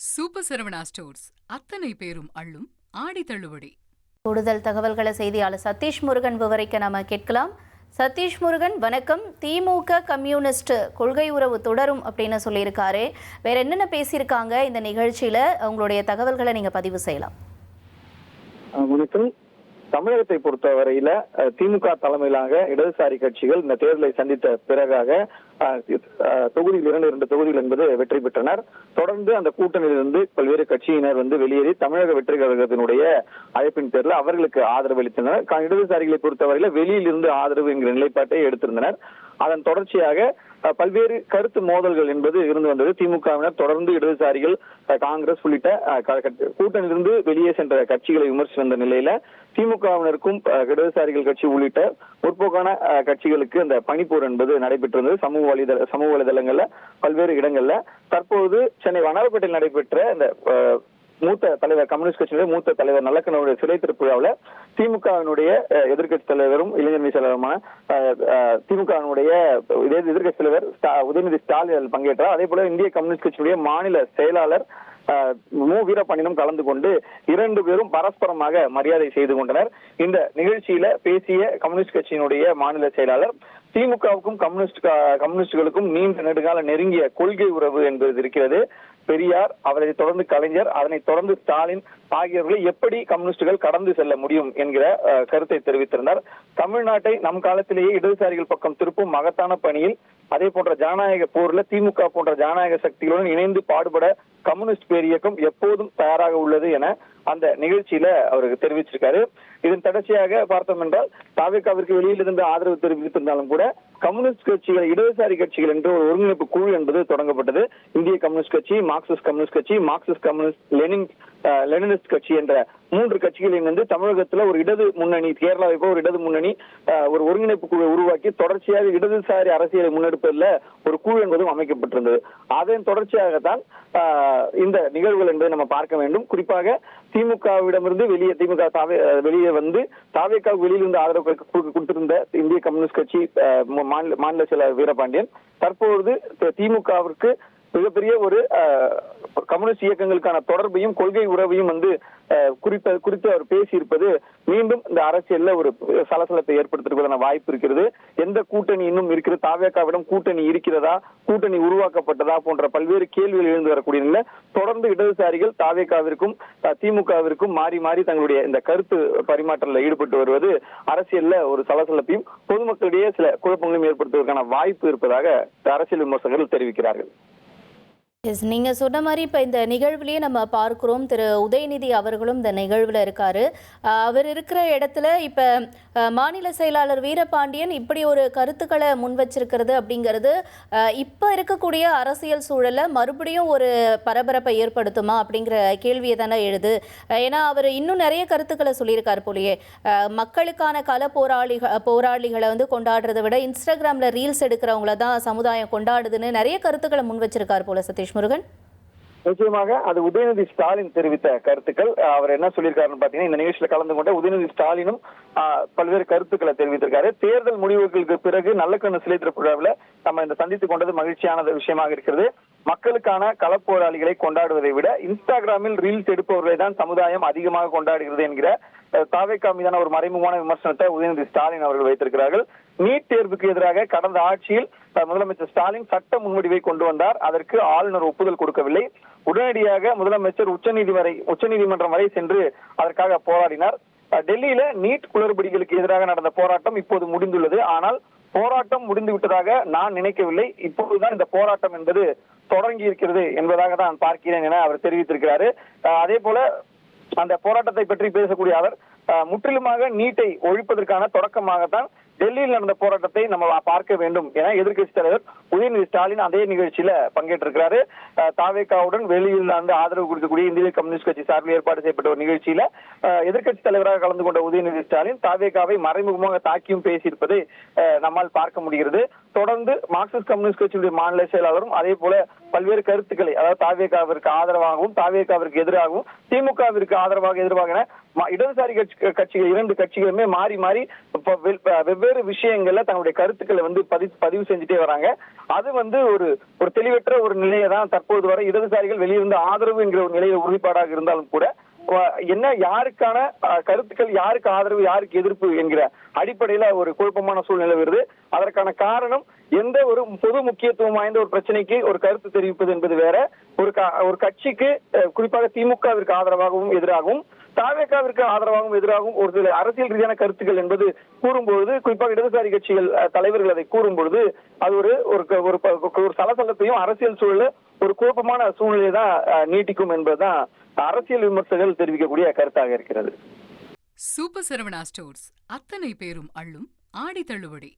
Super Saravana stores அத்தனை பேரும் அள்ளும் ஆடி தள்ளுபடி. கூடுதல் தகவல்களை செய்தியாளர் சதீஷ் முருகன் விவரிக்க நாம கேட்கலாம். சதீஷ் முருகன் வணக்கம். திமுக கம்யூனிஸ்ட் கொள்கை உறவு தொடரும் அப்படின்னு சொல்லியிருக்காரு. வேற என்னென்ன பேசியிருக்காங்க இந்த நிகழ்ச்சியில? உங்களுடைய தகவல்களை நீங்க பதிவு செய்யலாம். வணக்கம். தமிழகத்தை பொறுத்தவரையில திமுக தலைமையிலாக இடதுசாரி கட்சிகள் இந்த தேர்தலை சந்தித்த பிறகாக தொகுதியில் 2 தொகுதிகள் என்பது வெற்றி பெற்றனர். தொடர்ந்து அந்த கூட்டணியிலிருந்து பல்வேறு கட்சியினர் வெளியேறி தமிழக வெற்றி கழகத்தினுடைய அழைப்பின் பேரில் அவர்களுக்கு ஆதரவு அளித்தனர். இடதுசாரிகளை பொறுத்தவரையில வெளியில் இருந்து ஆதரவு என்கிற நிலைப்பாட்டை எடுத்திருந்தனர். அதன் தொடர்ச்சியாக பல்வேறு கருத்து மோதல்கள் என்பது இருந்து வந்தது. திமுகவினர் தொடர்ந்து இடதுசாரிகள், காங்கிரஸ் உள்ளிட்ட கூட்டணியிலிருந்து வெளியே சென்ற கட்சிகளை விமர்சித்து வந்த நிலையில திமுகவினருக்கும் இடதுசாரிகள் கட்சி உள்ளிட்ட முற்போக்கான கட்சிகளுக்கு அந்த பனிப்போர் என்பது நடைபெற்றிருந்தது. சமூக வலைதளங்கள்ல பல்வேறு இடங்கள்ல. தற்போது சென்னை வண்ணாரப்பேட்டையில் நடைபெற்ற இந்த மூத்த தலைவர், கம்யூனிஸ்ட் கட்சியினுடைய மூத்த தலைவர் நல்லக்கண்ணுடைய சிலை திறப்பு விழாவில் திமுகவினுடைய எதிர்கட்சி தலைவரும் இளைஞரணி செயலருமான திமுகவினுடைய எதிர்கட்சி தலைவர் உதயநிதி ஸ்டாலின் பங்கேற்றார். அதே போல இந்திய கம்யூனிஸ்ட் கட்சியினுடைய மாநில செயலாளர் மு வீரபாண்டியனும் கலந்து கொண்டு 2 பேரும் பரஸ்பரமாக மரியாதை செய்து கொண்டனர். இந்த நிகழ்ச்சியில பேசிய கம்யூனிஸ்ட் கட்சியினுடைய மாநில செயலாளர், திமுகவுக்கும் கம்யூனிஸ்டுகளுக்கும் நீண்ட நெடுங்கால நெருங்கிய கொள்கை உறவு என்பது இருக்கிறது. பெரியார், அவரை தொடர்ந்து கலைஞர், அதனை தொடர்ந்து ஸ்டாலின் ஆகியோர்களை எப்படி கம்யூனிஸ்டுகள் கடந்து செல்ல முடியும் என்கிற கருத்தை தெரிவித்திருந்தார். தமிழ்நாட்டை நம் காலத்திலேயே இடதுசாரிகள் பக்கம் திருப்பும் மகத்தான பணியில், அதே போன்ற ஜனநாயக போர்ல திமுக போன்ற ஜனநாயக சக்திகளுடன் இணைந்து பாடுபட கம்யூனிஸ்ட் பேரியக்கம் எப்போதும் தயாராக உள்ளது என அந்த நிகழ்ச்சியில அவருக்கு தெரிவிச்சிருக்காரு. இதன் தொடர்ச்சியாக பார்த்தோம் என்றால் தாவேகாவிற்கு வெளியில் இருந்து ஆதரவு தெரிவித்திருந்தாலும் கூட கம்யூனிஸ்ட் கட்சிகள், இடதுசாரி கட்சிகள் என்று ஒரு ஒருங்கிணைப்பு குழு என்பது தொடங்கப்பட்டது. இந்திய கம்யூனிஸ்ட் கட்சி, மார்க்சிஸ்ட் கம்யூனிஸ்ட் கட்சி, மார்க்சிஸ்ட் கம்யூனிஸ்ட் லெனினிஸ்ட் கட்சி என்ற 3 கட்சிகளை இணைந்து தமிழகத்துல ஒரு இடது முன்னணி, கேரளாவை போல ஒரு இடது முன்னணி, ஒரு ஒருங்கிணைப்பு குழு உருவாக்கி தொடர்ச்சியாக இடதுசாரி அரசியலை முன்னெடுப்பதில் ஒரு குழு என்பதும் அமைக்கப்பட்டிருந்தது. அதன் தொடர்ச்சியாகத்தான் இந்த நிகழ்வுகள் என்பதை நம்ம பார்க்க வேண்டும். குறிப்பாக திமுகவிடமிருந்து வெளியே வந்து தாவேகாவுக்கு வெளியிலிருந்து ஆதரவு கொடுத்திருந்த இந்திய கம்யூனிஸ்ட் கட்சி மாநில செயலாளர் வீரபாண்டியன் தற்போது திமுகவிற்கு மிகப்பெரிய ஒரு கம்யூனிஸ்ட் இயக்கங்களுக்கான தொடர்பையும் கொள்கை உறவையும் குறித்து அவர் பேசியிருப்பது மீண்டும் இந்த அரசியல்ல ஒரு சலசலத்தை ஏற்படுத்திருப்பதான வாய்ப்பு இருக்கிறது. எந்த கூட்டணி இன்னும் இருக்கிறது, தாவேகாவிடம் கூட்டணி இருக்கிறதா, கூட்டணி உருவாக்கப்பட்டதா போன்ற பல்வேறு கேள்விகள் எழுந்து வரக்கூடிய நிலையில தொடர்ந்து இடதுசாரிகள் தாவேகாவிற்கும் திமுகவிற்கும் மாறி மாறி தங்களுடைய இந்த கருத்து பரிமாற்றத்தில் ஈடுபட்டு வருவது அரசியல்ல ஒரு சலசலப்பையும் பொதுமக்களிடையே சில குழப்பங்களையும் ஏற்படுத்துவதற்கான வாய்ப்பு இருப்பதாக அரசியல் விமர்சகர்கள் தெரிவிக்கிறார்கள். நீங்க சொன்ன மாதிரி இப்ப இந்த நிகழ்வுலயே நம்ம பார்க்கிறோம், திரு உதயநிதி அவர்களும் இந்த நிகழ்வுல இருக்காரு. அவர் இருக்கிற இடத்துல இப்ப மாநில செயலாளர் வீரபாண்டியன் இப்படி ஒரு கருத்துக்களை முன் வச்சிருக்கிறது அப்படிங்கிறது இப்ப இருக்கக்கூடிய அரசியல் சூழல மறுபடியும் ஒரு பரபரப்பை ஏற்படுத்துமா அப்படிங்கிற கேள்வியை தானே எழுது. ஏன்னா அவர் இன்னும் நிறைய கருத்துக்களை சொல்லியிருக்காரு போலயே. மக்களுக்கான போராளிகளை கொண்டாடுறதை விட இன்ஸ்டாகிராம்ல ரீல்ஸ் எடுக்கிறவங்கள தான் சமுதாயம் கொண்டாடுதுன்னு நிறைய கருத்துக்களை முன் வச்சிருக்காரு போல சதீஷ் முருகன். நிச்சயமாக அது உதயநிதி ஸ்டாலின் தெரிவித்த கருத்துக்கள். அவர் என்ன சொல்லியிருக்காருன்னு பாத்தீங்கன்னா, இந்த நிகழ்ச்சியில கலந்து கொண்ட உதயநிதி ஸ்டாலினும் பல்வேறு கருத்துக்களை தெரிவித்திருக்காரு. தேர்தல் முடிவுகளுக்கு பிறகு நல்லக்கண்ணு சிலை திறப்பு விழாவில் நம்ம இந்த சந்தித்துக் கொண்டது மகிழ்ச்சியான விஷயமாக இருக்கிறது. மக்களுக்கான களப்போராளிகளை கொண்டாடுவதை விட இன்ஸ்டாகிராமில் ரீல்ஸ் எடுப்பவர்களை தான் சமுதாயம் அதிகமாக கொண்டாடுகிறது என்கிற தாவேகா மீதான ஒரு மறைமுகமான விமர்சனத்தை உதயநிதி ஸ்டாலின் அவர்கள் வைத்திருக்கிறார்கள். நீட் தேர்வுக்கு எதிராக கடந்த ஆட்சியில் முதலமைச்சர் ஸ்டாலின் சட்ட முன்வடிவை கொண்டு வந்தார். அதற்கு ஆளுநர் ஒப்புதல் கொடுக்கவில்லை. உடனடியாக முதலமைச்சர் உச்சநீதிமன்றம் வரை சென்று அதற்காக போராடினார். டெல்லியில நீட் குளறுபடிகளுக்கு எதிராக நடந்த போராட்டம் இப்போது முடிந்துள்ளது. ஆனால் போராட்டம் முடிந்து விட்டதாக நான் நினைக்கவில்லை. இப்போதுதான் இந்த போராட்டம் என்பது தொடங்கி இருக்கிறது என்பதாக தான் பார்க்கிறேன் என அவர் தெரிவித்திருக்கிறாரு. அதே போல அந்த போராட்டத்தை பற்றி பேசக்கூடிய அவர் முற்றிலுமாக நீட்டை ஒழிப்பதற்கான தொடக்கமாகத்தான் டெல்லியில் நடந்த போராட்டத்தை நம்ம பார்க்க வேண்டும் என எதிர்கட்சி தலைவர் உதயநிதி ஸ்டாலின் அதே நிகழ்ச்சியில பங்கேற்றிருக்கிறாரு. தாவேகாவுடன் வெளியில் ஆதரவு கொடுக்கக்கூடிய இந்திய கம்யூனிஸ்ட் கட்சி சார்பில் ஏற்பாடு செய்யப்பட்ட ஒரு நிகழ்ச்சியில எதிர்கட்சி தலைவராக கலந்து கொண்ட உதயநிதி ஸ்டாலின் தாவேகாவை மறைமுகமாக தாக்கியும் பேசியிருப்பதை நம்மால் பார்க்க முடிகிறது. தொடர்ந்து மார்க்சிஸ்ட் கம்யூனிஸ்ட் கட்சியுடைய மாநில செயலாளரும் அதே போல பல்வேறு கருத்துக்களை, அதாவது தாவேகாவிற்கு ஆதரவாகவும் தாவேகாவிற்கு எதிராகவும் திமுகவிற்கு ஆதரவாக எதிர்வாக இடதுசாரி கட்சிகள் 2 கட்சிகளுமே மாறி மாறி பல்வேறு விஷயங்கள்ல தங்களுடைய கருத்துக்களை வந்து பதிவு செஞ்சுட்டே வராங்க. அது வந்து ஒரு தெளிவற்ற ஒரு நிலையை தான் தற்போது வரை இடதுசாரிகள் வெளியிருந்த ஆதரவு என்கிற ஒரு நிலையில உறுதிப்பாடாக இருந்தாலும் கூட என்ன யாருக்கான கருத்துக்கள், யாருக்கு ஆதரவு யாருக்கு எதிர்ப்பு என்கிற அடிப்படையில ஒரு குழப்பமான சூழ்நிலை வருது. அதற்கான காரணம் எந்த ஒரு பொது முக்கியத்துவம் வாய்ந்த ஒரு பிரச்சனைக்கு ஒரு கருத்து தெரிவிப்பது என்பது வேற, ஒரு கட்சிக்கு குறிப்பாக திமுகவிற்கு ஆதரவாகவும் எதிராகவும் தாவேகாவிற்கு ஆதரவாகவும் எதிராகவும் ஒரு சில அரசியல் ரீதியான கருத்துக்கள் என்பது கூறும்பொழுது, குறிப்பாக இடதுசாரி கட்சிகள் தலைவர்கள் அதை கூறும்பொழுது அது ஒரு சலசலத்தையும் அரசியல் சூழல ஒரு குழப்பமான சூழ்நிலையை தான் நீட்டிக்கும் என்பதுதான் அரசியல் விமர்சகர்கள் தெரிவிக்கக்கூடிய கருத்தாக இருக்கிறது. சூப்பர் சரவணா ஸ்டோர்ஸ் அத்தனை பேரும் அள்ளும் ஆடி தள்ளுபடி.